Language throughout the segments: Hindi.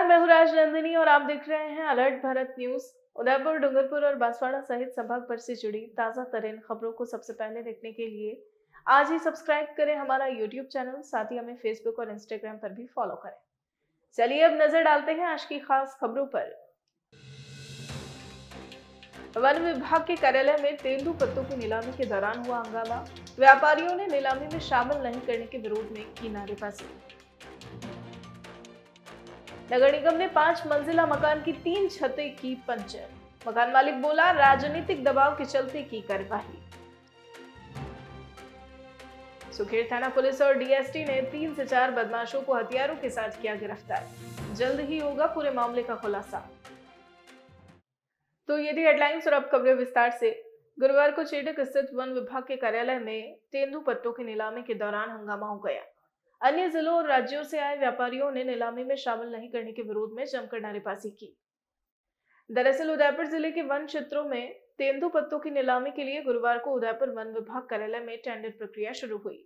नमस्कार, मैं हूँ राजनंदिनी और आप देख रहे हैं अलर्ट भारत न्यूज। उदयपुर, डूंगरपुर और बांसवाड़ा सहित संभाग भर से जुड़ी ताजा तरीन खबरों को सबसे पहले देखने के लिए आज ही सब्सक्राइब करें हमारा यूट्यूब चैनल। साथ ही हमें फेसबुक और इंस्टाग्राम पर भी फॉलो करें। चलिए अब नजर डालते हैं आज की खास खबरों पर। वन विभाग के कार्यालय में तेंदू पत्तों की नीलामी के दौरान हुआ हंगामा। व्यापारियों ने नीलामी में शामिल नहीं करने के विरोध में की नारेबाजी। नगर निगम ने 5 मंजिला मकान की 3 छतें की पंचर। मकान मालिक बोला, राजनीतिक दबाव के चलते की कार्रवाई। सुखेर थाना पुलिस और डीएसटी ने 3 से 4 बदमाशों को हथियारों के साथ किया गिरफ्तार। जल्द ही होगा पूरे मामले का खुलासा। तो ये थी हेडलाइंस और अब खबरें विस्तार से। गुरुवार को चेडक स्थित वन विभाग के कार्यालय में तेंदू पत्तों की नीलामी के दौरान हंगामा हो गया। अन्य जिलों और राज्यों से आए व्यापारियों ने नीलामी में शामिल नहीं करने के विरोध में जमकर नारेबाजी की। दरअसल उदयपुर जिले के वन क्षेत्रों में तेंदू पत्तों की नीलामी के लिए गुरुवार को उदयपुर वन विभाग कार्यालय में टेंडर प्रक्रिया शुरू हुई,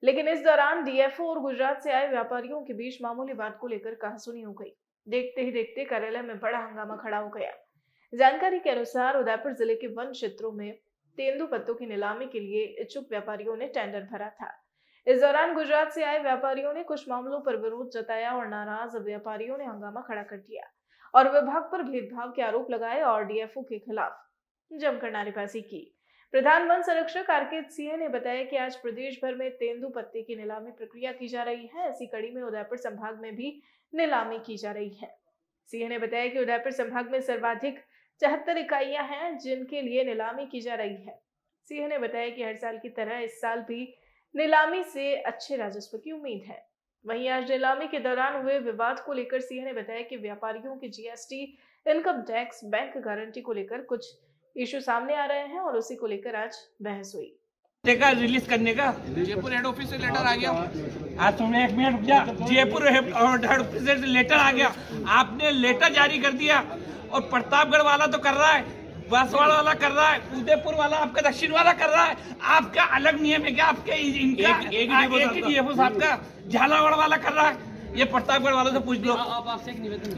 लेकिन इस दौरान डीएफओ और गुजरात से आए व्यापारियों के बीच मामूली बात को लेकर कहासुनी हो गई। देखते ही देखते कार्यालय में बड़ा हंगामा खड़ा हो गया। जानकारी के अनुसार उदयपुर जिले के वन क्षेत्रों में तेंदू पत्तों की नीलामी के लिए इच्छुक व्यापारियों ने टेंडर भरा था। इस दौरान गुजरात से आए व्यापारियों ने कुछ मामलों पर विरोध जताया और नाराज व्यापारियों ने हंगामा खड़ा कर दिया और विभाग पर भेदभाव के आरोप लगाए और डीएफओ के खिलाफ जमकर नारेबाजी की। प्रधान वन संरक्षक आरके सिंह ने बताया कि आज प्रदेश भर में तेंदू पत्ते की नीलामी प्रक्रिया की जा रही है। इसी कड़ी में उदयपुर संभाग में भी नीलामी की जा रही है। सिंह ने बताया कि उदयपुर संभाग में सर्वाधिक 74 इकाइयां हैं जिनके लिए नीलामी की जा रही है। सिंह ने बताया कि हर साल की तरह इस साल भी नीलामी से अच्छे राजस्व की उम्मीद है। वहीं आज नीलामी के दौरान हुए विवाद को लेकर सिंह ने बताया कि व्यापारियों की GST, income tax, bank guarantee को लेकर कुछ इशू सामने आ रहे हैं और उसी को लेकर आज बहस हुई। देखा रिलीज करने का जयपुर हेड ऑफिस से लेटर आ गया। आज तुमने 1 मिनट रुक जा। जयपुर हेड ऑफिस से लेटर आ गया। आपने लेटर जारी कर दिया और प्रतापगढ़ वाला तो कर रहा है, बांसवाड़ा वाला कर रहा है, उदयपुर वाला आपका दक्षिण वाला कर रहा है। आपका अलग नियम है क्या? आपके इनका एक ही डीएफओ साहब का झालावाड़ वाला कर रहा है। ये प्रतापगढ़ वालों से पूछ लो। आपसे एक निवेदन,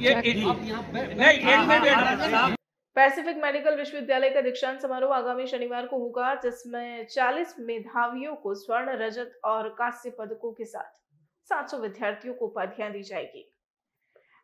पैसिफिक मेडिकल विश्वविद्यालय का दीक्षांत समारोह आगामी शनिवार को होगा, जिसमें 40 मेधावियों को स्वर्ण, रजत और कांस्य पदकों के साथ 700 विद्यार्थियों को उपाधियां दी जाएगी।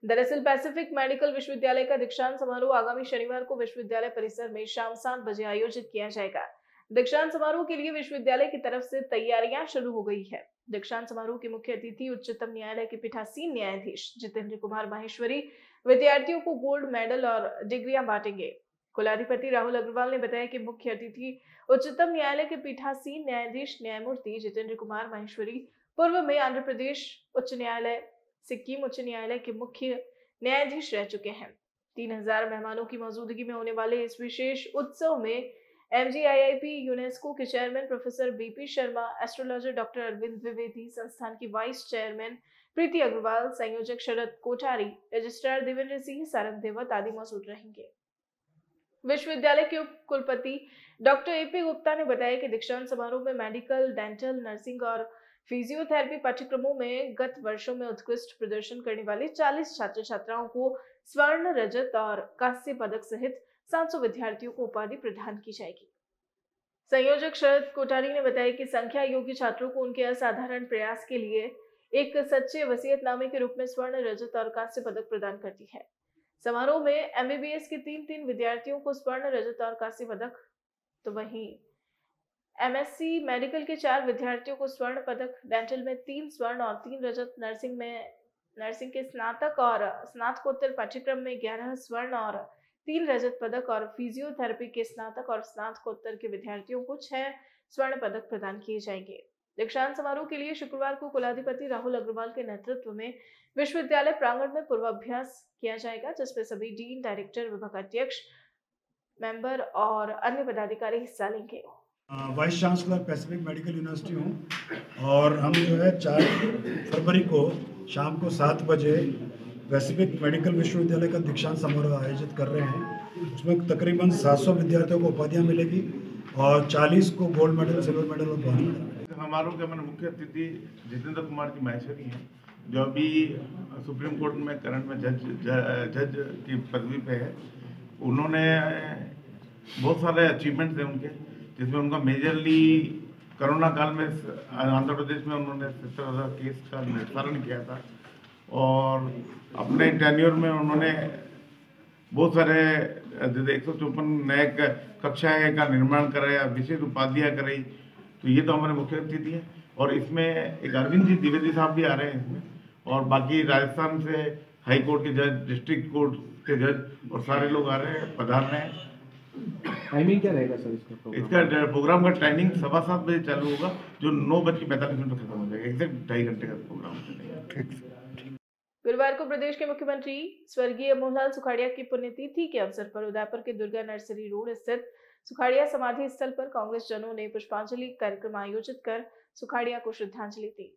दरअसल पैसिफिक मेडिकल विश्वविद्यालय का दीक्षांत समारोह आगामी शनिवार को विश्वविद्यालय परिसर में शाम 7 बजे आयोजित किया जाएगा। दीक्षांत समारोह के लिए विश्वविद्यालय की तरफ से तैयारियां शुरू हो गई है। दीक्षांत समारोह के मुख्य अतिथि उच्चतम न्यायालय के पीठासीन न्यायाधीश जितेंद्र कुमार माहेश्वरी विद्यार्थियों को गोल्ड मेडल और डिग्रियां बांटेंगे। कुलाधिपति राहुल अग्रवाल ने बताया कि मुख्य अतिथि उच्चतम न्यायालय के पीठासीन न्यायाधीश न्यायमूर्ति जितेंद्र कुमार माहेश्वरी पूर्व में आंध्र प्रदेश उच्च न्यायालय, सिक्किम उच्च न्यायालय के मुख्य न्यायाधीश रह चुके हैं। 3000 मेहमानों की मौजूदगी में होने वाले इस विशेष उत्सव में एमजीआईआईपी यूनेस्को के chairman professor BP Sharma, astrologer doctor Arvind Dwivedi, संस्थान की वाइस चेयरमैन प्रीति अग्रवाल, संयोजक शरद कोठारी, रजिस्ट्रार देवेंद्र सिंह सारंगदेवत आदि मौजूद रहेंगे। विश्वविद्यालय के उप कुलपति डॉक्टर एपी गुप्ता ने बताया कि दीक्षांत समारोह में मेडिकल, डेंटल, नर्सिंग और फिजियोथेरेपी पाठ्यक्रमों में गत वर्षों में उत्कृष्ट प्रदर्शन करने वाले 40 छात्र छात्राओं को स्वर्ण, रजत और कांस्य पदक सहित 700 विद्यार्थियों को उपाधि प्रदान की जाएगी। संयोजक शरद कोठारी ने बताया कि संख्या योग्य छात्रों को उनके असाधारण प्रयास के लिए एक सच्चे वसीयतनामे के रूप में स्वर्ण, रजत और कांस्य पदक प्रदान करती है। समारोह में एमबीबीएस के 3 विद्यार्थियों को स्वर्ण, रजत और कांस्य पदक, तो वहीं एमएससी मेडिकल के 4 विद्यार्थियों को स्वर्ण पदक, डेंटल में 3 स्वर्ण और 3 रजत, नर्सिंग के स्नातक और स्नातकोत्तर पाठ्यक्रम में 11 स्वर्ण और 3 रजत पदक और फिजियोथेरेपी के स्नातक और स्नातकोत्तर के विद्यार्थियों को 6 स्वर्ण पदक प्रदान किए जाएंगे। दीक्षांत समारोह के लिए शुक्रवार को कुलाधिपति राहुल अग्रवाल के नेतृत्व में विश्वविद्यालय प्रांगण में पूर्वाभ्यास किया जाएगा, जिसमें सभी डीन, डायरेक्टर, विभागाध्यक्ष, मेंबर और अन्य पदाधिकारी हिस्सा लेंगे। Vice chancellor Pacific medical university हूँ और हम जो है 4 फरवरी को शाम को 7 बजे पैसिफिक मेडिकल विश्वविद्यालय का दीक्षांत समारोह आयोजित कर रहे हैं। उसमें तकरीबन 700 विद्यार्थियों को उपाधियाँ मिलेगी और 40 को गोल्ड मेडल, सिल्वर मेडल और ब्रॉन्ज मेडल। समारोह के हमारे मुख्य अतिथि जितेंद्र कुमार जी माहेश्वरी हैं जो अभी सुप्रीम कोर्ट में करंट में जज की पदवी पे है, उन्होंने बहुत सारे अचीवमेंट्स हैं उनके, जिसमें उनका मेजरली कोरोना काल में आंध्र प्रदेश में उन्होंने 70,000 केस का निस्तारण किया था और अपने टेन्योर में उन्होंने बहुत सारे 154 नए कक्षाएं का निर्माण कराया, विशेष उपाधियां कराई। तो ये तो हमारे मुख्य अतिथि है और इसमें एक अरविंद जी द्विवेदी साहब भी आ रहे हैं इसमें, और बाकी राजस्थान से हाई कोर्ट के जज, डिस्ट्रिक्ट कोर्ट के जज और सारे लोग आ रहे हैं, पधार रहे हैं। टाइमिंग क्या रहेगा सर इसका प्रोग्राम का टाइमिंग 7:15 बजे चालू होगा, जो 9:45 पर खत्म हो जाएगा। एग्जैक्ट 2.5 घंटे का प्रोग्राम चलेगा। गुरुवार को प्रदेश के मुख्यमंत्री स्वर्गीय मोहनलाल सुखाड़िया की पुण्यतिथि के अवसर पर उदयपुर के दुर्गा नर्सरी रोड स्थित सुखाड़िया समाधि स्थल पर कांग्रेस जनों ने पुष्पांजलि कार्यक्रम आयोजित कर सुखाड़िया को श्रद्धांजलि दी।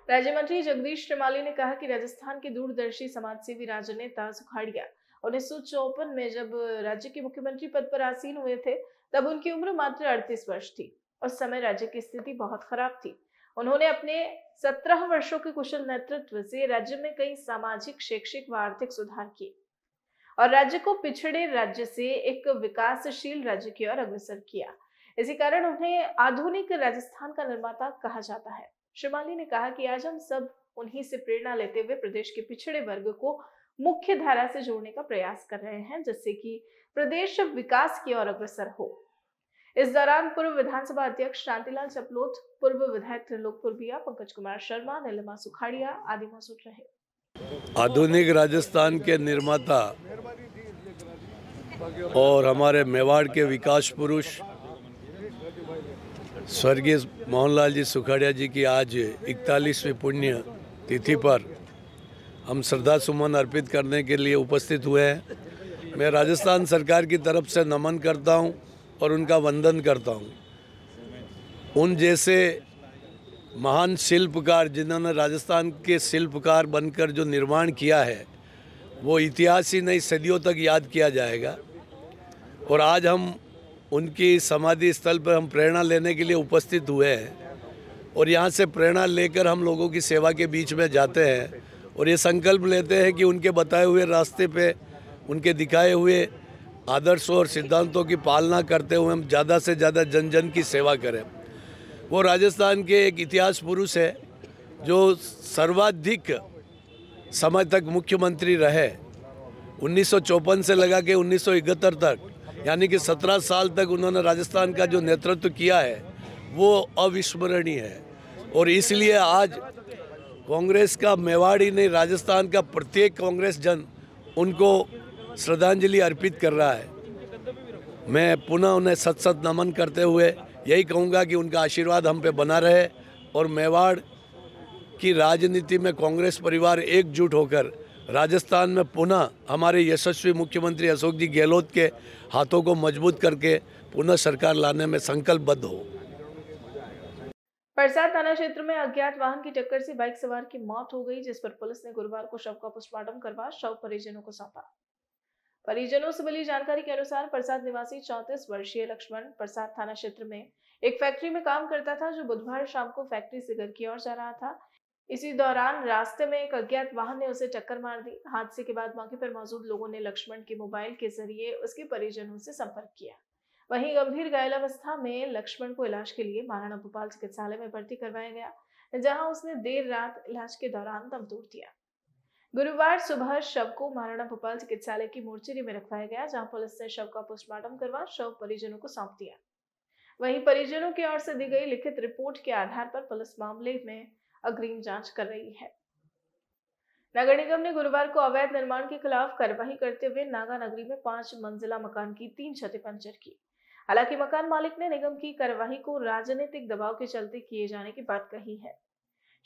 राज्य मंत्री जगदीश श्रीमाली ने कहा कि राजस्थान के दूरदर्शी समाजसेवी राजनेता सुखाड़िया 1954 में जब राज्य के मुख्यमंत्री पद पर आसीन हुए थे, तब उनकी उम्र मात्र 38 वर्ष थी। उस समय राज्य की स्थिति बहुत खराब थी। उन्होंने अपने 17 वर्षों के कुशल नेतृत्व से राज्य में कई सामाजिक, शैक्षिक व आर्थिक सुधार किए और राज्य को पिछड़े राज्य से एक विकासशील राज्य की ओर अग्रसर किया। इसी कारण उन्हें आधुनिक राजस्थान का निर्माता कहा जाता है। श्रीमाली ने कहा कि आज हम सब उन्हीं से प्रेरणा लेते हुए प्रदेश के पिछड़े वर्ग को मुख्य धारा से जोड़ने का प्रयास कर रहे हैं, जिससे कि प्रदेश विकास की ओर अग्रसर हो। इस दौरान पूर्व विधानसभा अध्यक्ष शांतिलाल चपलोत, पूर्व विधायक त्रिलोक पुरबिया, पंकज कुमार शर्मा, नीलिमा सुखाड़िया आदि मौजूद रहे। आधुनिक राजस्थान के निर्माता और हमारे मेवाड़ के विकास पुरुष स्वर्गीय मोहनलाल जी सुखाड़िया जी की आज 41वीं पुण्य तिथि पर हम श्रद्धा सुमन अर्पित करने के लिए उपस्थित हुए हैं। मैं राजस्थान सरकार की तरफ से नमन करता हूं और उनका वंदन करता हूं। उन जैसे महान शिल्पकार जिन्होंने राजस्थान के शिल्पकार बनकर जो निर्माण किया है, वो इतिहास ही नहीं सदियों तक याद किया जाएगा। और आज हम उनकी समाधि स्थल पर हम प्रेरणा लेने के लिए उपस्थित हुए हैं और यहाँ से प्रेरणा लेकर हम लोगों की सेवा के बीच में जाते हैं और ये संकल्प लेते हैं कि उनके बताए हुए रास्ते पे, उनके दिखाए हुए आदर्शों और सिद्धांतों की पालना करते हुए हम ज़्यादा से ज़्यादा जन जन की सेवा करें। वो राजस्थान के एक इतिहास पुरुष है जो सर्वाधिक समय तक मुख्यमंत्री रहे। 1954 से लगा के 1971 तक, यानी कि 17 साल तक उन्होंने राजस्थान का जो नेतृत्व किया है वो अविस्मरणीय है। और इसलिए आज कांग्रेस का मेवाड़ ही नहीं, राजस्थान का प्रत्येक कांग्रेस जन उनको श्रद्धांजलि अर्पित कर रहा है। मैं पुनः उन्हें सत सत नमन करते हुए यही कहूँगा कि उनका आशीर्वाद हम पे बना रहे और मेवाड़ की राजनीति में कांग्रेस परिवार एकजुट होकर राजस्थान में पुनः हमारे यशस्वी मुख्यमंत्री अशोक जी गहलोत के हाथों को मजबूत करके पुनः सरकार लाने में संकल्पबद्ध हो। परसाद थाना क्षेत्र में अज्ञात वाहन की टक्कर से बाइक सवार की मौत हो गई, जिस पर पुलिस ने गुरुवार को शव का पोस्टमार्टम करवा शव परिजनों को सौंपा। परिजनों से मिली जानकारी के अनुसार परसाद निवासी 34 वर्षीय लक्ष्मण परसाद थाना क्षेत्र में एक फैक्ट्री में काम करता था, जो बुधवार शाम को फैक्ट्री से घर की ओर जा रहा था। इसी दौरान रास्ते में एक अज्ञात वाहन ने उसे टक्कर मार दी। हादसे के बाद मौके पर मौजूद लोगों ने लक्ष्मण के मोबाइल के जरिए उसके परिजनों से संपर्क किया। वहीं गंभीर घायल अवस्था में लक्ष्मण को इलाज के लिए महाराणा भोपाल चिकित्सालय में भर्ती करवाया गया, जहां उसने देर रात इलाज के दौरान दम तोड़ दिया। गुरुवार सुबह शव को महाराणा भोपाल चिकित्सालय की मोर्चरी में रखवाया गया, जहां पुलिस ने शव का पोस्टमार्टम करवा शव परिजनों को सौंप दिया। वहीं परिजनों की ओर से दी गई लिखित रिपोर्ट के आधार पर पुलिस मामले में अग्रिम जांच कर रही है। नगर निगम ने गुरुवार को अवैध निर्माण के खिलाफ कार्रवाई करते हुए नागा नगरी में 5 मंजिला मकान की 3 छतें पंचर की। हालांकि मकान मालिक ने निगम की कार्रवाई को राजनीतिक दबाव के चलते किए जाने की बात कही है।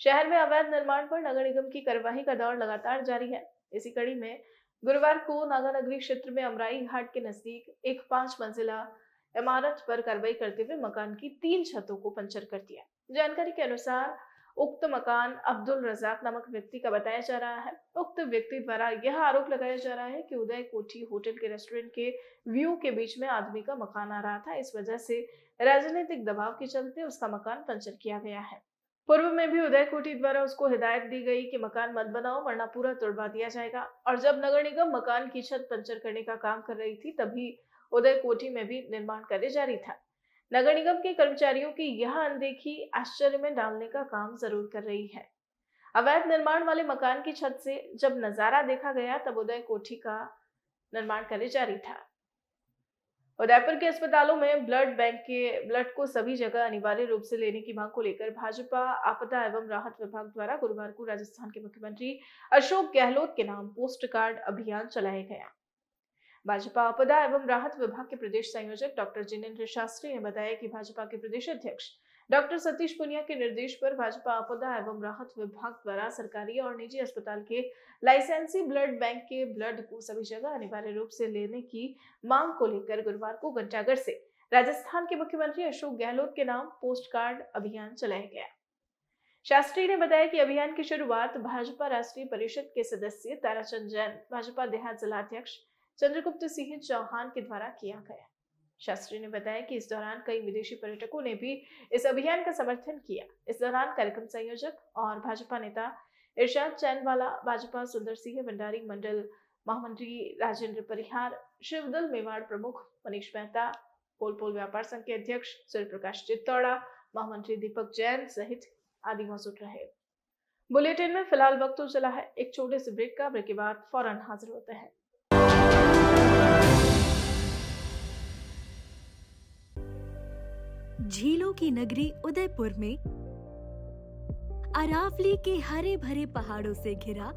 शहर में अवैध निर्माण पर नगर निगम की कार्रवाई का दौर लगातार जारी है। इसी कड़ी में गुरुवार को नागा नगरी क्षेत्र में अमराई घाट के नजदीक एक 5 मंजिला इमारत पर कार्रवाई करते हुए मकान की 3 छतों को पंचर कर दिया। जानकारी के अनुसार उक्त मकान अब्दुल रजाक नामक व्यक्ति का बताया जा रहा है। उक्त व्यक्ति द्वारा यह आरोप लगाया जा रहा है कि उदय कोठी होटल के रेस्टोरेंट के व्यू के बीच में आदमी का मकान आ रहा था। इस वजह से राजनीतिक दबाव के चलते उसका मकान पंचर किया गया है। पूर्व में भी उदय कोठी द्वारा उसको हिदायत दी गई कि मकान मत बनाओ वरना पूरा तोड़वा दिया जाएगा। और जब नगर निगम मकान की छत पंचर करने का काम कर रही थी तभी उदय कोठी में भी निर्माण कार्य जारी था। नगर निगम के कर्मचारियों की यह अनदेखी आश्चर्य में डालने का काम जरूर कर रही है। अवैध निर्माण वाले मकान की छत से जब नजारा देखा गया तब उदय कोठी का निर्माण कार्य जारी था। उदयपुर के अस्पतालों में ब्लड बैंक के ब्लड को सभी जगह अनिवार्य रूप से लेने की मांग को लेकर भाजपा आपदा एवं राहत विभाग द्वारा गुरुवार को राजस्थान के मुख्यमंत्री अशोक गहलोत के नाम पोस्ट कार्ड अभियान चलाया गया। भाजपा आपदा एवं राहत विभाग के प्रदेश संयोजक डॉक्टर जिनेन्द्र शास्त्री ने बताया कि भाजपा के प्रदेश अध्यक्ष डॉक्टर सतीश पुनिया के निर्देश पर भाजपा आपदा एवं राहत विभाग द्वारा सरकारी और निजी अस्पताल के लाइसेंसी ब्लड बैंक के ब्लड को सभी जगह अनिवार्य रूप से लेने की मांग को लेकर गुरुवार को घंटाघर से राजस्थान के मुख्यमंत्री अशोक गहलोत के नाम पोस्ट कार्ड अभियान चलाया गया। शास्त्री ने बताया कि अभियान की शुरुआत भाजपा राष्ट्रीय परिषद के सदस्य ताराचंद जैन, भाजपा देहात जिलाध्यक्ष चंद्रगुप्त सिंह चौहान के द्वारा किया गया। शास्त्री ने बताया कि इस दौरान कई विदेशी पर्यटकों ने भी इस अभियान का समर्थन किया। इस दौरान कार्यक्रम संयोजक और भाजपा नेता इरशाद चैनवाला, भाजपा सुंदर सिंह भंडारी मंडल महामंत्री राजेंद्र परिहार, शिवदल मेवाड़ प्रमुख मनीष मेहता, पोल व्यापार संघ के अध्यक्ष सूर्य प्रकाश चित्तौड़ा, महामंत्री दीपक जैन सहित आदि मौजूद रहे। बुलेटिन में फिलहाल वक्त हो चला है एक छोटे से ब्रेक का। ब्रेक के बाद फौरन हाजिर होते हैं। झीलों की नगरी उदयपुर में अरावली के हरे भरे पहाड़ों से घिरा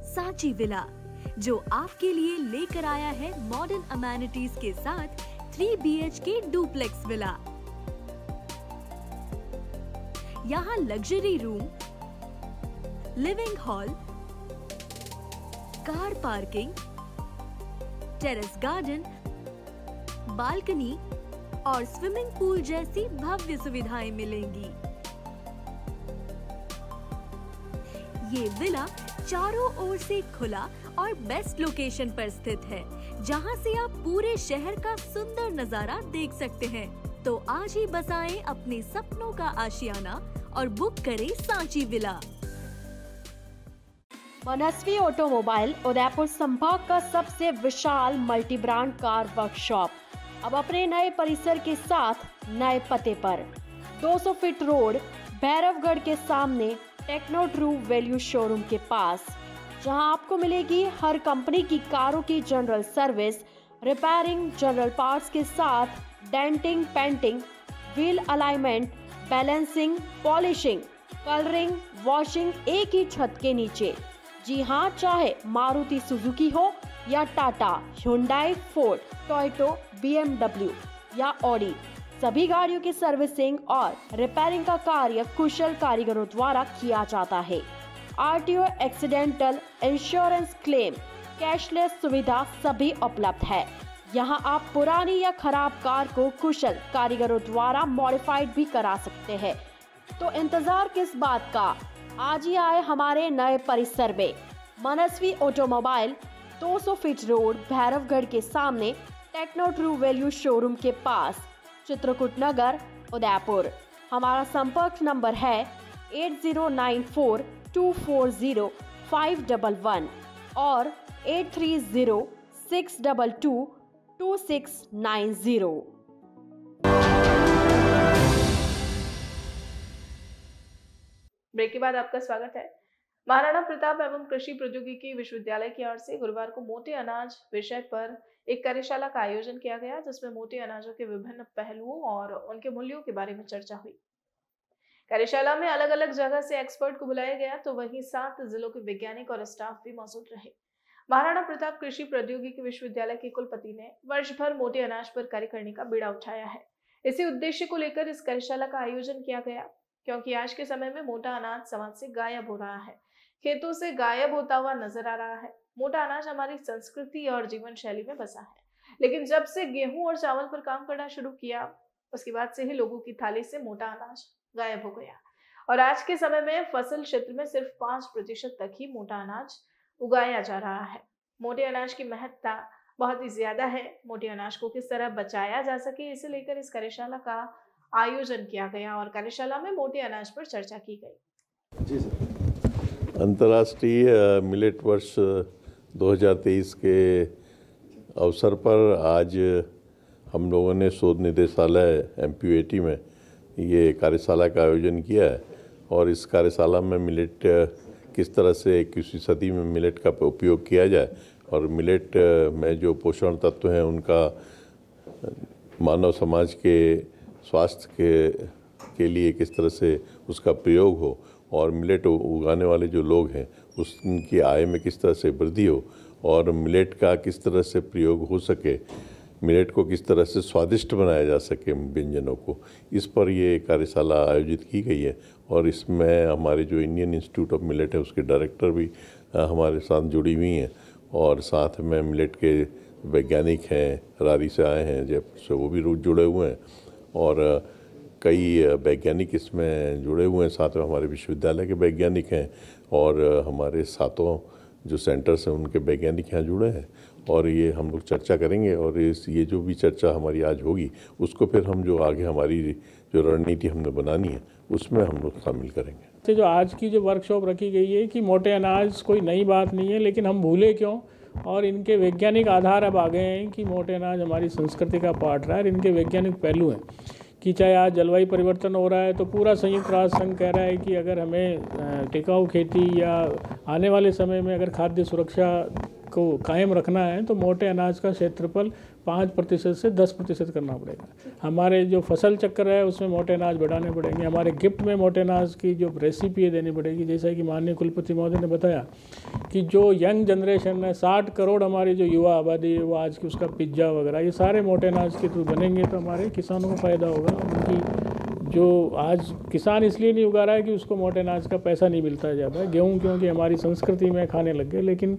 सांची विला, जो आपके लिए लेकर आया है मॉडर्न अमेनिटीज के साथ 3 BHK डुप्लेक्स विला। यहाँ luxury room, living hall, car parking, terrace garden, balcony और स्विमिंग पूल जैसी भव्य सुविधाएं मिलेंगी। ये विला चारों ओर से खुला और बेस्ट लोकेशन पर स्थित है, जहां से आप पूरे शहर का सुंदर नजारा देख सकते हैं। तो आज ही बसाएं अपने सपनों का आशियाना और बुक करें सांची विला। मनस्वी ऑटोमोबाइल उदयपुर संभाग का सबसे विशाल मल्टी ब्रांड कार वर्कशॉप अब अपने नए परिसर के साथ नए पते पर 200 फीट रोड, भैरवगढ़ के सामने टेक्नो ट्रू वैल्यू शोरूम के पास, जहां आपको मिलेगी हर कंपनी की कारों की general service, repairing, general parts के साथ denting, painting, wheel alignment, balancing, polishing, colouring, washing एक ही छत के नीचे। जी हाँ, चाहे मारुति सुजुकी हो या Tata, Hyundai, Ford, Toyota, BMW या ऑडी, सभी गाड़ियों की सर्विसिंग और रिपेयरिंग का कार्य कुशल कारीगरों द्वारा किया जाता है। RTO, accidental, insurance claim, cashless सुविधा सभी उपलब्ध है। यहाँ आप पुरानी या खराब कार को कुशल कारीगरों द्वारा मॉडिफाइड भी करा सकते हैं। तो इंतजार किस बात का, आज ही आए हमारे नए परिसर में। मनस्वी ऑटोमोबाइल, 200 फीट रोड, भैरवगढ़ के सामने टेक्नो ट्रू वैल्यू शोरूम के पास, चित्रकूट नगर, उदयपुर। हमारा संपर्क नंबर है 8094240511 और 8306222690। ब्रेक के बाद आपका स्वागत है। महाराणा प्रताप एवं कृषि प्रौद्योगिकी विश्वविद्यालय की ओर से गुरुवार को मोटे अनाज विषय पर एक कार्यशाला का आयोजन किया गया, जिसमें मोटे अनाजों के विभिन्न पहलुओं और उनके मूल्यों के बारे में चर्चा हुई। कार्यशाला में अलग अलग जगह से एक्सपर्ट को बुलाया गया, तो वहीं 7 जिलों के वैज्ञानिक और स्टाफ भी मौजूद रहे। महाराणा प्रताप कृषि प्रौद्योगिकी विश्वविद्यालय के कुलपति ने वर्ष भर मोटे अनाज पर कार्य करने का बीड़ा उठाया है। इसी उद्देश्य को लेकर इस कार्यशाला का आयोजन किया गया, क्योंकि आज के समय में मोटा अनाज समाज से गायब हो रहा है, खेतों से गायब होता हुआ नजर आ रहा है। मोटा अनाज हमारी संस्कृति और जीवन शैली में बसा है, लेकिन जब से गेहूं और चावल पर काम करना शुरू किया, उसके बाद से ही लोगों की थाली से मोटा अनाज गायब हो गया और आज के समय में फसल क्षेत्र में सिर्फ 5% तक ही मोटा अनाज उगाया जा रहा है। मोटे अनाज की महत्ता बहुत ही ज्यादा है। मोटे अनाज को किस तरह बचाया जा सके, इसे लेकर इस कार्यशाला का आयोजन किया गया और कार्यशाला में मोटे अनाज पर चर्चा की गई। जी सर। अंतर्राष्ट्रीय मिलेट वर्ष 2023 के अवसर पर आज हम लोगों ने शोध निदेशालय MPUAT में ये कार्यशाला का आयोजन किया है और इस कार्यशाला में मिलेट किस तरह से 21वीं सदी में मिलेट का उपयोग किया जाए और मिलेट में जो पोषण तत्व हैं उनका मानव समाज के स्वास्थ्य के लिए किस तरह से उसका प्रयोग हो और मिलेट उगाने वाले जो लोग हैं उनकी आय में किस तरह से वृद्धि हो और मिलेट का किस तरह से प्रयोग हो सके, मिलेट को किस तरह से स्वादिष्ट बनाया जा सके व्यंजनों को, इस पर ये कार्यशाला आयोजित की गई है। और इसमें हमारे जो इंडियन इंस्टीट्यूट ऑफ मिलेट है उसके डायरेक्टर भी हमारे साथ जुड़ी हुई हैं और साथ में मिलेट के वैज्ञानिक हैं, रारी से आए हैं, जयपुर से, वो भी रोज जुड़े हुए हैं और कई वैज्ञानिक इसमें जुड़े हुए हैं। साथ में हमारे विश्वविद्यालय के वैज्ञानिक हैं और हमारे सातों जो सेंटर्स हैं उनके वैज्ञानिक यहाँ जुड़े हैं और ये हम लोग चर्चा करेंगे और ये जो भी चर्चा हमारी आज होगी उसको फिर हम जो आगे हमारी जो रणनीति हमने बनानी है उसमें हम लोग शामिल करेंगे। जो आज की जो वर्कशॉप रखी गई है कि मोटे अनाज कोई नई बात नहीं है, लेकिन हम भूले क्यों और इनके वैज्ञानिक आधार अब आ गए हैं कि मोटे अनाज हमारी संस्कृति का पार्ट रहा है। इनके वैज्ञानिक पहलू हैं कि चाहे आज जलवायु परिवर्तन हो रहा है तो पूरा संयुक्त राष्ट्र संघ कह रहा है कि अगर हमें टिकाऊ खेती या आने वाले समय में अगर खाद्य सुरक्षा को कायम रखना है तो मोटे अनाज का क्षेत्रफल 5% से 10% करना पड़ेगा। हमारे जो फसल चक्र है उसमें मोटे अनाज बढ़ाने पड़ेंगे। हमारे गिफ्ट में मोटे अनाज की जो रेसिपी है देनी पड़ेगी। जैसा कि माननीय कुलपति महोदय ने बताया कि जो यंग जनरेशन है 60 करोड़ हमारी जो युवा आबादी है वो आज की उसका पिज्ज़ा वगैरह ये सारे मोटे अनाज के थ्रू बनेंगे तो हमारे किसानों को फ़ायदा होगा। उनकी जो आज किसान इसलिए नहीं उगा रहा है कि उसको मोटे अनाज का पैसा नहीं मिलता है ज़्यादा, गेहूँ क्योंकि हमारी संस्कृति में खाने लग गए, लेकिन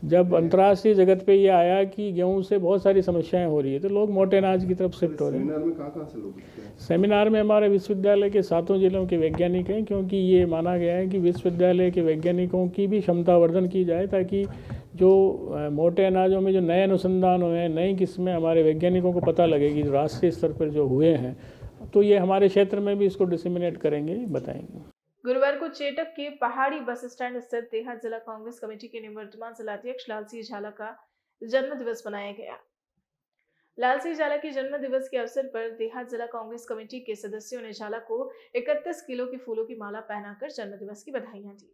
जब अंतर्राष्ट्रीय जगत पे ये आया कि गेहूं से बहुत सारी समस्याएं हो रही है तो लोग मोटे अनाज की तरफ शिफ्ट हो रहे हैं। सेमिनार में कहाँ से लोग? सेमिनार में हमारे विश्वविद्यालय के 7 जिलों के वैज्ञानिक हैं, क्योंकि ये माना गया है कि विश्वविद्यालय के वैज्ञानिकों की भी क्षमतावर्धन की जाए ताकि जो मोटे अनाजों में जो नए अनुसंधान हुए हैं, नई किस्में हमारे वैज्ञानिकों को पता लगेगी जो राष्ट्रीय स्तर पर जो हुए हैं, तो ये हमारे क्षेत्र में भी इसको डिसमिनेट करेंगे, बताएंगे। गुरुवार को चेटक के पहाड़ी बस स्टैंड स्थित देहात जिला कांग्रेस कमेटी के निवर्तमान जिलाध्यक्ष लाल सिंह झाला का जन्म दिवस मनाया गया। लाल सिंह झाला के जन्म दिवस के अवसर पर देहात जिला कांग्रेस कमेटी के सदस्यों ने झाला को 31 किलो की फूलों की माला पहनाकर जन्म दिवस की बधाइयां दी।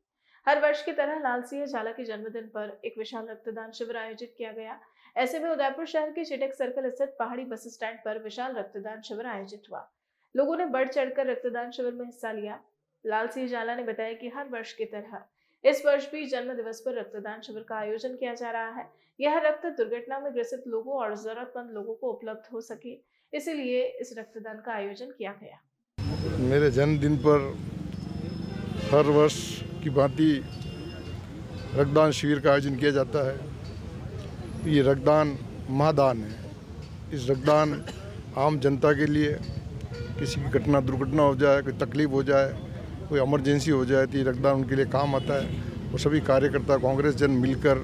हर वर्ष की तरह लाल सिंह झाला के जन्मदिन पर एक विशाल रक्तदान शिविर आयोजित किया गया। ऐसे में उदयपुर शहर के चेटक सर्कल स्थित पहाड़ी बस स्टैंड पर विशाल रक्तदान शिविर आयोजित हुआ। लोगों ने बढ़ चढ़कर रक्तदान शिविर में हिस्सा लिया। लाल सिंह झाला ने बताया कि हर वर्ष की तरह इस वर्ष भी जन्म दिवस पर रक्तदान शिविर का आयोजन किया जा रहा है। यह रक्त दुर्घटना में ग्रसित लोगों और जरूरतमंद लोगों को उपलब्ध हो सके, इसीलिए इस रक्तदान का आयोजन किया गया। मेरे जन्मदिन पर हर वर्ष की भांति रक्तदान शिविर का आयोजन किया जाता है। ये रक्तदान महादान है। इस रक्तदान आम जनता के लिए, किसी की घटना दुर्घटना हो जाए, कोई तकलीफ हो जाए, कोई इमरजेंसी हो जाए तो ये रक्तदान उनके लिए काम आता है। और सभी कार्यकर्ता कांग्रेस जन मिलकर,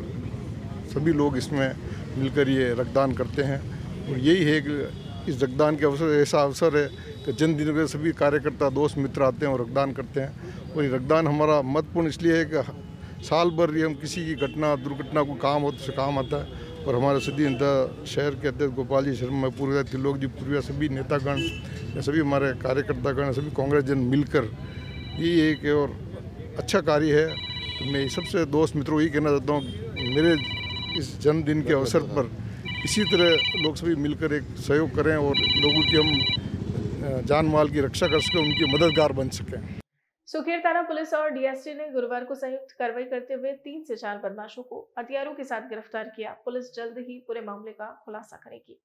सभी लोग इसमें मिलकर ये रक्तदान करते हैं। और यही है कि इस रक्तदान के अवसर ऐसा अवसर है कि जन्मदिन के सभी कार्यकर्ता दोस्त मित्र आते हैं और रक्तदान करते हैं। और ये रक्तदान हमारा महत्वपूर्ण इसलिए है कि साल भर ये हम किसी की घटना दुर्घटना को काम हो तो उससे काम आता है। और हमारे सदी नेता शहर के अध्यक्ष गोपाल जी शर्मा, पूर्व त्रिलोक जी पूर्व, सभी नेतागण, सभी हमारे कार्यकर्तागण, सभी कांग्रेस जन मिलकर ये एक और अच्छा कार्य है। तो मैं सबसे दोस्त मित्रों यही कहना चाहता हूँ मेरे इस जन्मदिन के अवसर पर इसी तरह लोग सभी मिलकर एक सहयोग करें और लोगों की हम जान माल की रक्षा कर सकें, उनकी मददगार बन सकें। सुखेर थाना पुलिस और डीएसटी ने गुरुवार को संयुक्त कार्रवाई करते हुए 3 से 4 बदमाशों को हथियारों के साथ गिरफ्तार किया। पुलिस जल्द ही पूरे मामले का खुलासा करेगी।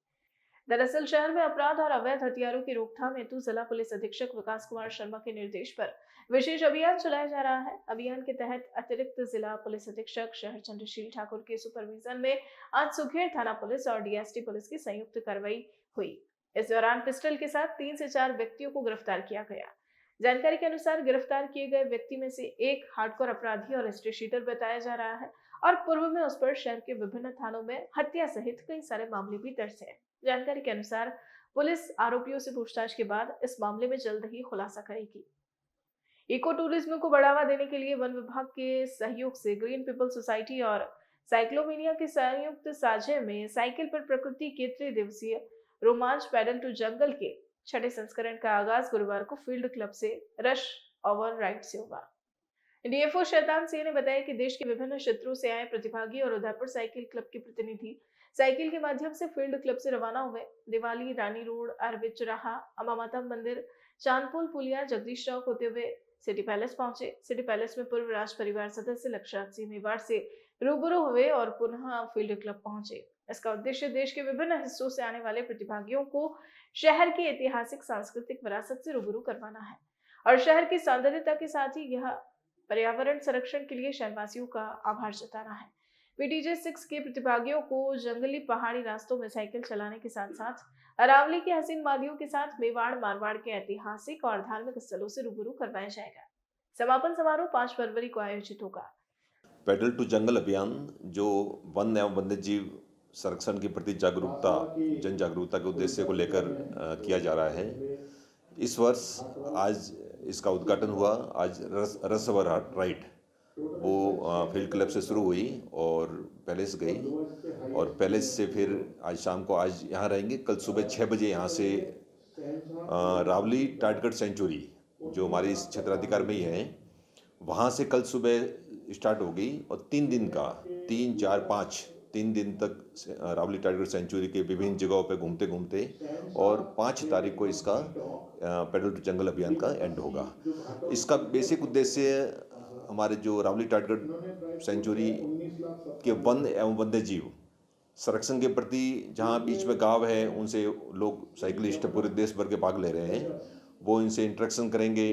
दरअसल शहर में अपराध और अवैध हथियारों की रोकथाम हेतु जिला पुलिस अधीक्षक विकास कुमार शर्मा के निर्देश पर विशेष अभियान चलाया जा रहा है। अभियान के तहत अतिरिक्त जिला पुलिस अधीक्षक शहर चंद्रशील ठाकुर के सुपरविजन में आज सुखेर थाना पुलिस और डीएसटी पुलिस की संयुक्त कार्रवाई हुई। इस दौरान पिस्टल के साथ 3 से 4 व्यक्तियों को गिरफ्तार किया गया। जानकारी के अनुसार गिरफ्तार किए गए व्यक्ति में से एक हार्डकोर अपराधी और हिस्ट्री शीटर बताया जा रहा है और पूर्व में उस पर शहर के विभिन्न थानों में हत्या सहित कई सारे मामले भी दर्ज हैं। जानकारी के अनुसार पुलिस आरोपियों से पूछताछ के बाद इस मामले में जल्द ही खुलासा करेगी। इको टूरिज्म को बढ़ावा देने के लिए वन विभाग के सहयोग से ग्रीन पीपल सोसाइटी और साइक्लोमीनिया के संयुक्त साझे में साइकिल पर प्रकृति के त्रिदिवसीय रोमांच पैडल टू जंगल के 6ठे संस्करण का आगाज गुरुवार को फील्ड क्लब से रश ओवर राइड से हुआ। डीएफओ शैतान सिंह ने बताया कि देश के विभिन्न क्षेत्रों से आए प्रतिभागी और उदयपुर साइकिल क्लब के प्रतिनिधि साइकिल के माध्यम से फील्ड क्लब से रवाना हुए। दिवाली, रानी रोड, अरविंद चौराहा, अम्बा माता मंदिर, चांदपुल पुलिया, जगदीश चौक होते हुए सिटी पैलेस पहुंचे। सिटी पैलेस में पूर्व राज परिवार सदस्य लक्षराज सिंह मेवाड़ से रूबरू हुए और पुनः फील्ड क्लब पहुंचे। इसका उद्देश्य देश के विभिन्न हिस्सों से आने वाले प्रतिभागियों को शहर की ऐतिहासिक सांस्कृतिक विरासत से रूबरू करवाना है और शहर की सौंदर्यता के साथ ही यह पर्यावरण संरक्षण के लिए शहरवासियों का आभार जताना है। पीटीजे 6 के प्रतिभागियों को जंगली पहाड़ी रास्तों में साइकिल चलाने के साथ साथ अरावली की हसीन वादियों के साथ मेवाड़, मारवाड़ के ऐतिहासिक और धार्मिक स्थलों से रूबरू करवाया जाएगा। समापन समारोह 5 फरवरी को आयोजित होगा। पैडल टू जंगल अभियान जो वन एवं वन्यजीव संरक्षण के प्रति जागरूकता, जन जागरूकता के उद्देश्य को लेकर किया जा रहा है। इस वर्ष आज इसका उद्घाटन हुआ। आज रस ओवर राइड वो फील्ड क्लब से शुरू हुई और पैलेस गई और पैलेस से फिर आज शाम को आज यहाँ रहेंगे। कल सुबह 6 बजे यहाँ से रावली टाटगढ़ सेंचुरी जो हमारी इस क्षेत्राधिकार में ही है, वहाँ से कल सुबह स्टार्ट होगी और 3 दिन का 3, 4, 5 3 दिन तक रावली टाइगर सेंचुरी के विभिन्न जगहों पे घूमते घूमते और 5 तारीख को इसका पैडल टू जंगल अभियान का एंड होगा। इसका बेसिक उद्देश्य हमारे जो रावली टाइगर सेंचुरी के वन एवं वन्यजीव संरक्षण के प्रति जहाँ बीच में गांव है उनसे लोग साइकिलिस्ट पूरे देश भर के भाग ले रहे हैं, वो इनसे इंटरेक्शन करेंगे,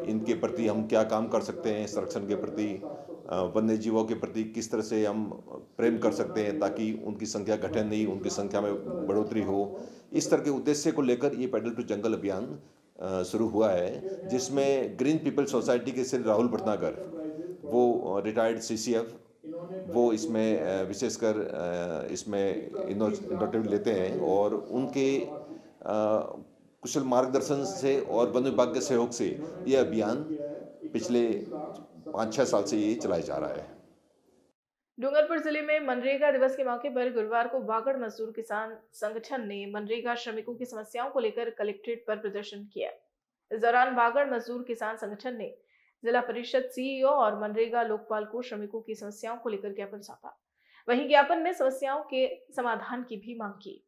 इनके प्रति हम क्या काम कर सकते हैं, संरक्षण के प्रति, वन्य जीवों के प्रति किस तरह से हम प्रेम कर सकते हैं ताकि उनकी संख्या घटे नहीं, उनकी संख्या में बढ़ोतरी हो। इस तरह के उद्देश्य को लेकर ये पैडल टू जंगल अभियान शुरू हुआ है, जिसमें ग्रीन पीपल सोसाइटी के श्री राहुल भटनागर, वो रिटायर्ड सीसीएफ, वो इसमें विशेषकर इसमें इनिशिएटिव लेते हैं और उनके कुशल मार्गदर्शन से और वन विभाग के सहयोग से यह अभियान पिछले 5-6 साल से ये चलाया जा रहा है। डूंगरपुर जिले में मनरेगा दिवस के मौके पर गुरुवार को वागड़ मजदूर किसान संगठन ने मनरेगा श्रमिकों की समस्याओं को लेकर कलेक्ट्रेट पर प्रदर्शन किया। इस दौरान वागड़ मजदूर किसान संगठन ने जिला परिषद सीईओ और मनरेगा लोकपाल को श्रमिकों की समस्याओं को लेकर ज्ञापन सौंपा। वहीं ज्ञापन में समस्याओं के समाधान की भी मांग की।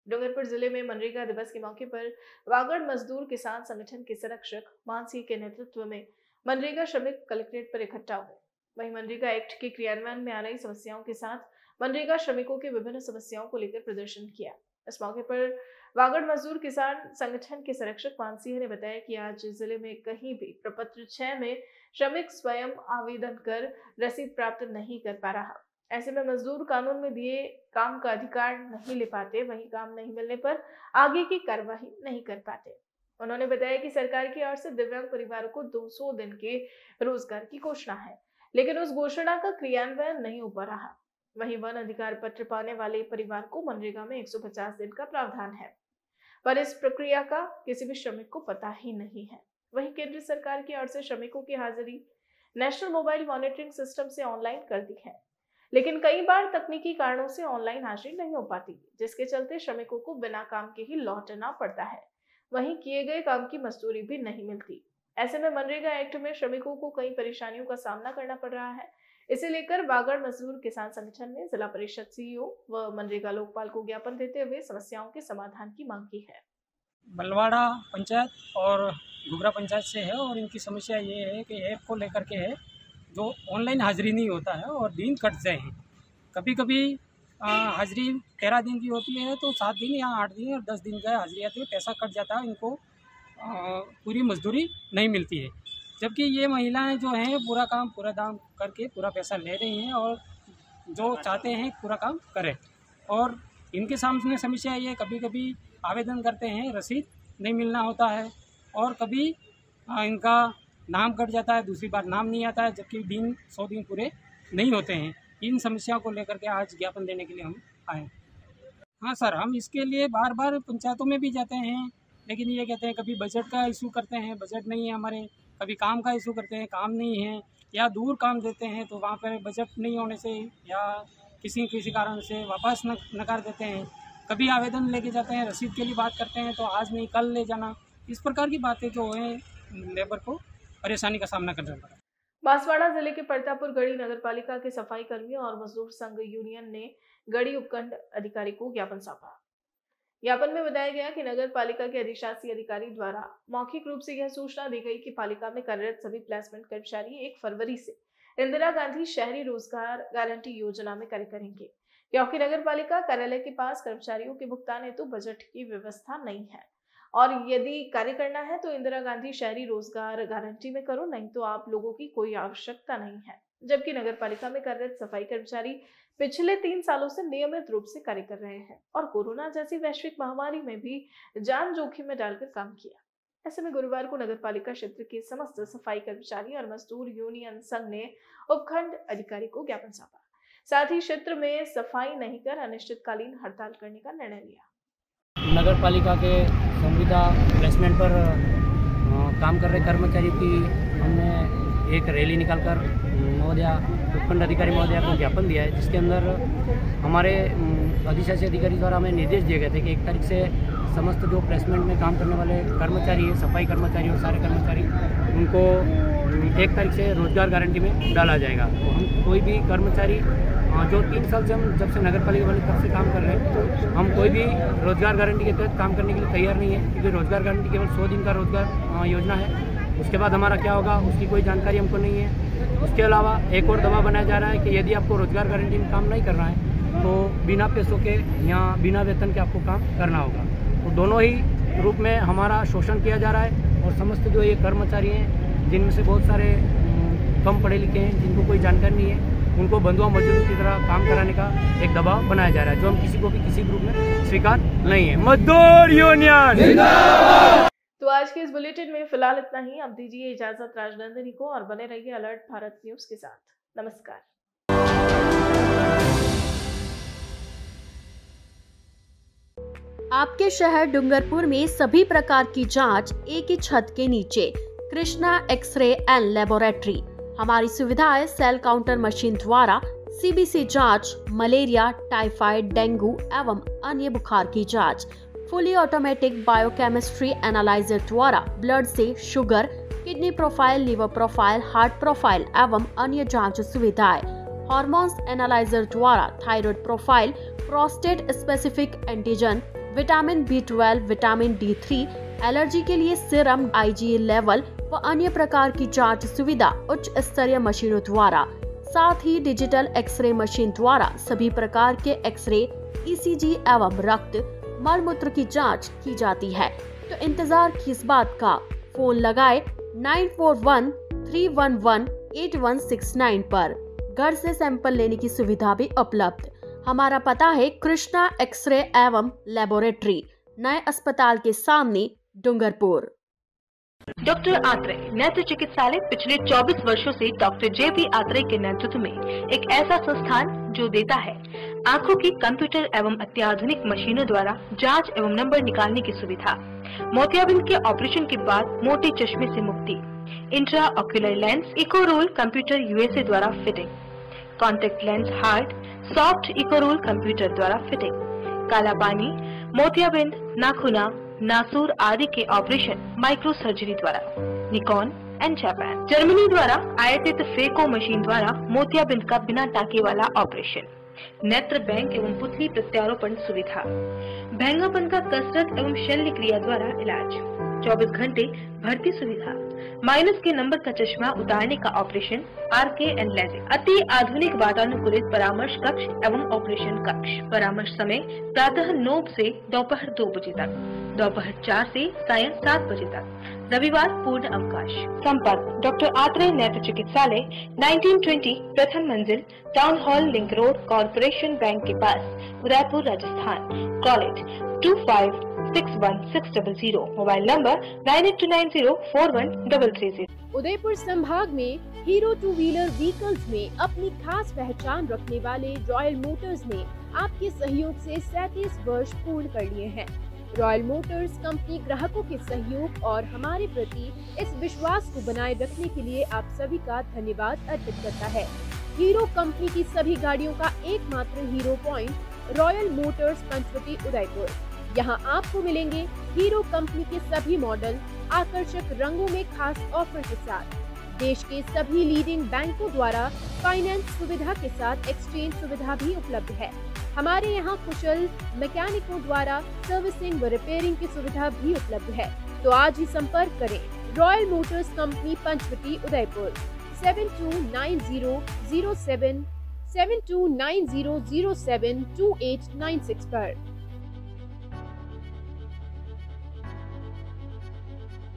डूंगरपुर जिले में मनरेगा दिवस के मौके पर वागड़ मजदूर किसान संगठन के संरक्षक मान सिंह के नेतृत्व में मनरेगा श्रमिक कलेक्ट्रेट पर इकट्ठा हुए। वहीं मनरेगा एक्ट के क्रियान्वयन में आ रही समस्याओं के साथ मनरेगा श्रमिकों के विभिन्न समस्याओं को लेकर प्रदर्शन किया। इस मौके पर वागड़ मजदूर किसान संगठन के संरक्षक मान सिंह ने बताया कि आज जिले में कहीं भी प्रपत्र 6 में श्रमिक स्वयं आवेदन कर रसीद प्राप्त नहीं कर पा रहा। ऐसे में मजदूर कानून में दिए काम का अधिकार नहीं ले पाते, वहीं काम नहीं मिलने पर आगे की कार्यवाही नहीं कर पाते। उन्होंने बताया कि सरकार की ओर से दिव्यांग परिवारों को 200 दिन के रोजगार की घोषणा है, लेकिन उस घोषणा का क्रियान्वयन नहीं हो पा रहा। वहीं वन अधिकार पत्र पाने वाले परिवार को मनरेगा में 150 दिन का प्रावधान है, पर इस प्रक्रिया का किसी भी श्रमिक को पता ही नहीं है। वहीं केंद्र सरकार की ओर से श्रमिकों की हाजिरी नेशनल मोबाइल मॉनिटरिंग सिस्टम से ऑनलाइन कर दी है, लेकिन कई बार तकनीकी कारणों से ऑनलाइन हाजिरी नहीं हो पाती, जिसके चलते श्रमिकों को बिना काम के ही लौटना पड़ता है। वहीं किए गए काम की मजदूरी भी नहीं मिलती। ऐसे में मनरेगा एक्ट में श्रमिकों को कई परेशानियों का सामना करना पड़ रहा है। इसे लेकर वागड़ मजदूर किसान संगठन ने जिला परिषद सीईओ व मनरेगा लोकपाल को ज्ञापन देते हुए समस्याओं के समाधान की मांग की है। बलवाड़ा पंचायत और घुघरा पंचायत से है और इनकी समस्या ये है कि ऐप को लेकर के है, जो ऑनलाइन हाजिरी नहीं होता है और दिन कट जाए हैं। कभी कभी हाजिरी 13 दिन की होती है तो 7 दिन या 8 दिन और 10 दिन का हाजिरी आती है, पैसा कट जाता है, इनको पूरी मजदूरी नहीं मिलती है। जबकि ये महिलाएं जो हैं पूरा काम पूरा दाम करके पूरा पैसा ले रही हैं और जो चाहते हैं पूरा काम करें। और इनके सामने समस्या ये, कभी कभी आवेदन करते हैं, रसीद नहीं मिलना होता है और कभी इनका नाम कट जाता है, दूसरी बार नाम नहीं आता है, जबकि 100 दिन पूरे नहीं होते हैं। इन समस्याओं को लेकर के आज ज्ञापन देने के लिए हम आए। हाँ सर, हम इसके लिए बार बार पंचायतों में भी जाते हैं, लेकिन ये कहते हैं कभी बजट का इशू करते हैं, बजट नहीं है हमारे, कभी काम का इशू करते हैं, काम नहीं है, या दूर काम देते हैं तो वहाँ पर बजट नहीं होने से या किसी कारण से वापस नकार देते हैं। कभी आवेदन लेके जाते हैं, रसीद के लिए बात करते हैं तो आज नहीं कल ले जाना, इस प्रकार की बातें जो हैं लेबर को परेशानी का सामना करना पड़ा। बांसवाड़ा जिले के प्रतापपुर गढ़ी नगरपालिका के सफाई कर्मियों और मजदूर संघ यूनियन ने गढ़ी उपखंड अधिकारी को ज्ञापन सौंपा। ज्ञापन में बताया गया कि नगर पालिका के अधिशासी अधिकारी द्वारा मौखिक रूप से यह सूचना दी गई कि पालिका में कार्यरत सभी प्लेसमेंट कर्मचारी 1 फरवरी से इंदिरा गांधी शहरी रोजगार गारंटी योजना में कार्य करेंगे, क्योंकि नगर पालिका कार्यालय के पास कर्मचारियों के भुगतान हेतु बजट की व्यवस्था नहीं है और यदि कार्य करना है तो इंदिरा गांधी शहरी रोजगार गारंटी में करो, नहीं तो आप लोगों की कोई आवश्यकता नहीं है। जबकि नगर पालिका में कार्यरत सफाई कर्मचारी पिछले 3 सालों से नियमित रूप से कार्य कर रहे हैं और कोरोना जैसी वैश्विक महामारी में भी जान जोखिम में डालकर काम किया। ऐसे में गुरुवार को नगर पालिका क्षेत्र के समस्त सफाई कर्मचारी और मजदूर यूनियन संघ ने उपखंड अधिकारी को ज्ञापन सौंपा। साथ ही क्षेत्र में सफाई नहीं कर अनिश्चितकालीन हड़ताल करने का निर्णय लिया। नगर पालिका के संविदा प्लेसमेंट पर काम कर रहे कर्मचारियों की हमने एक रैली निकालकर महोदया उपखंड अधिकारी महोदया को ज्ञापन दिया है, जिसके अंदर हमारे अधिशासी अधिकारी द्वारा हमें निर्देश दिए गए थे कि 1 तारीख से समस्त जो प्लेसमेंट में काम करने वाले कर्मचारी हैं, सफाई कर्मचारी और सारे कर्मचारी, उनको 1 तारीख से रोजगार गारंटी में डाला जाएगा। तो हम कोई भी कर्मचारी जो 3 साल से हम जब से नगर पालिका वाले तब से काम कर रहे हैं, तो हम कोई भी रोजगार गारंटी के तहत काम करने के लिए तैयार नहीं है, क्योंकि रोजगार गारंटी केवल 100 दिन का रोजगार योजना है। उसके बाद हमारा क्या होगा उसकी कोई जानकारी हमको नहीं है। उसके अलावा एक और दबाव बनाया जा रहा है कि यदि आपको रोजगार गारंटी में काम नहीं करना है तो बिना पैसों के या बिना वेतन के आपको काम करना होगा। तो दोनों ही रूप में हमारा शोषण किया जा रहा है और समस्त जो ये कर्मचारी हैं, जिनमें से बहुत सारे कम पढ़े लिखे हैं, जिनको कोई जानकारी नहीं है, उनको बंधुआ मजदूरों की तरह काम कराने का एक दबाव बनाया जा रहा है, जो हम किसी को भी किसी ग्रुप में स्वीकार नहीं है। मजदूर यूनियन। तो आज के इस बुलेटिन में फिलहाल इतना ही। अब दीजिए इजाजत राजनंदिनी को और बने रहिए अलर्ट भारत न्यूज के साथ। नमस्कार। आपके शहर डूंगरपुर में सभी प्रकार की जांच एक ही छत के नीचे। Krishna X-ray and laboratory. हमारी सुविधाएं सेल काउंटर मशीन द्वारा सीबीसी जांच, मलेरिया, टाइफाइड, डेंगू एवं अन्य बुखार की जांच, फुली ऑटोमेटिक बायोकेमिस्ट्री एनालाइजर द्वारा ब्लड से sugar, kidney profile, liver profile, heart profile एवं अन्य जांच सुविधाएं, हार्मोन्स एनालाइजर द्वारा thyroid profile, prostate specific antigen, vitamin B12, vitamin D3, allergy के लिए सीरम, IgE लेवल व अन्य प्रकार की जांच सुविधा उच्च स्तरीय मशीनों द्वारा, साथ ही डिजिटल एक्सरे मशीन द्वारा सभी प्रकार के एक्सरे, ECG एवं रक्त मल मूत्र की जांच की जाती है। तो इंतजार किस बात का, फोन लगाए 9413118169 पर। घर से सैंपल लेने की सुविधा भी उपलब्ध। हमारा पता है कृष्णा एक्सरे एवं लेबोरेटरी, नए अस्पताल के सामने, डूंगरपुर। डॉक्टर आत्रेय नेत्र चिकित्सालय पिछले 24 वर्षों से डॉक्टर JP आत्रेय के नेतृत्व में एक ऐसा संस्थान जो देता है आंखों की कंप्यूटर एवं अत्याधुनिक मशीनों द्वारा जांच एवं नंबर निकालने की सुविधा, मोतियाबिंद के ऑपरेशन के बाद मोटे चश्मे से मुक्ति, intra ocular lens eco roll computer USA द्वारा fitting, contact lens hard soft eco roll computer द्वारा फिटिंग, काला पानी, मोतियाबिंद, नाखूना, नासूर आदि के ऑपरेशन माइक्रो सर्जरी द्वारा, निकॉन एंड जापान, जर्मनी द्वारा आयातित फेको मशीन द्वारा मोतियाबिंद का बिना टाके वाला ऑपरेशन, नेत्र बैंक एवं पुतली प्रत्यारोपण सुविधा, भैंगापन का कसरत एवं शल्य क्रिया द्वारा इलाज, 24 घंटे भर्ती सुविधा, माइनस के नंबर का चश्मा उतारने का ऑपरेशन, RK एंड लेजिक, अति आधुनिक वातानुकूलित परामर्श कक्ष एवं ऑपरेशन कक्ष, परामर्श समय प्रातः 9 से दोपहर 2 बजे तक, दोपहर 4 से सायं 7 बजे तक, रविवार पूर्ण अवकाश। संपर्क डॉक्टर आत्रेय नेत्र चिकित्सालय 1920 प्रथम मंजिल, town hall, link road, corporation bank के पास, Udaipur, Rajasthan. College 256160, mobile number 9829041330। Udaipur संभाग में हीरो टू व्हीलर व्हीकल्स में अपनी खास पहचान रखने वाले रॉयल मोटर्स ने आपके सहयोग से 37 वर्ष पूर्ण कर लिए हैं। रॉयल मोटर्स कंपनी ग्राहकों के सहयोग और हमारे प्रति इस विश्वास को बनाए रखने के लिए आप सभी का धन्यवाद अर्पित करता है। हीरो कंपनी की सभी गाड़ियों का एकमात्र Hero point royal motors Panchavati Udaipur. यहाँ आपको मिलेंगे हीरो कंपनी के सभी मॉडल आकर्षक रंगों में खास ऑफर के साथ। देश के सभी लीडिंग बैंकों द्वारा फाइनेंस सुविधा के साथ एक्सचेंज सुविधा भी उपलब्ध है। हमारे यहाँ कुशल मैकेनिकों द्वारा सर्विसिंग व रिपेयरिंग की सुविधा भी उपलब्ध है। तो आज ही संपर्क करें royal motors company Panchavati Udaipur 7290072896 पर।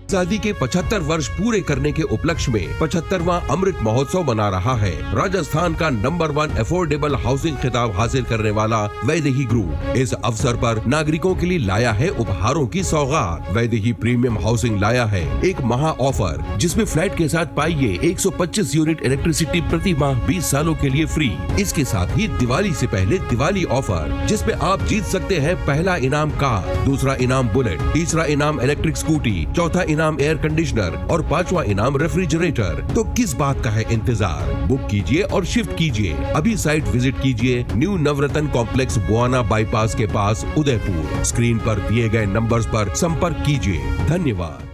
आजादी के 75 वर्ष पूरे करने के उपलक्ष्य में 75वां अमृत महोत्सव मना रहा है। राजस्थान का नंबर 1 अफोर्डेबल हाउसिंग खिताब हासिल करने वाला वैदेही ग्रुप इस अवसर पर नागरिकों के लिए लाया है उपहारों की सौगात। वैदेही प्रीमियम हाउसिंग लाया है एक महा ऑफर, जिसमें फ्लैट के साथ पाइए 125 यूनिट इलेक्ट्रिसिटी प्रति माह 20 सालों के लिए फ्री। इसके साथ ही दिवाली से पहले दिवाली ऑफर, जिसमें आप जीत सकते हैं पहला इनाम कार, दूसरा इनाम बुलेट, तीसरा इनाम इलेक्ट्रिक स्कूटी, चौथा इनाम एयर कंडीशनर और 5वां इनाम रेफ्रिजरेटर। तो किस बात का है इंतजार? बुक कीजिए और शिफ्ट कीजिए। अभी साइट विजिट कीजिए न्यू नवरत्न कॉम्प्लेक्स बुआना बाईपास के पास उदयपुर। स्क्रीन पर दिए गए नंबर्स पर संपर्क कीजिए। धन्यवाद।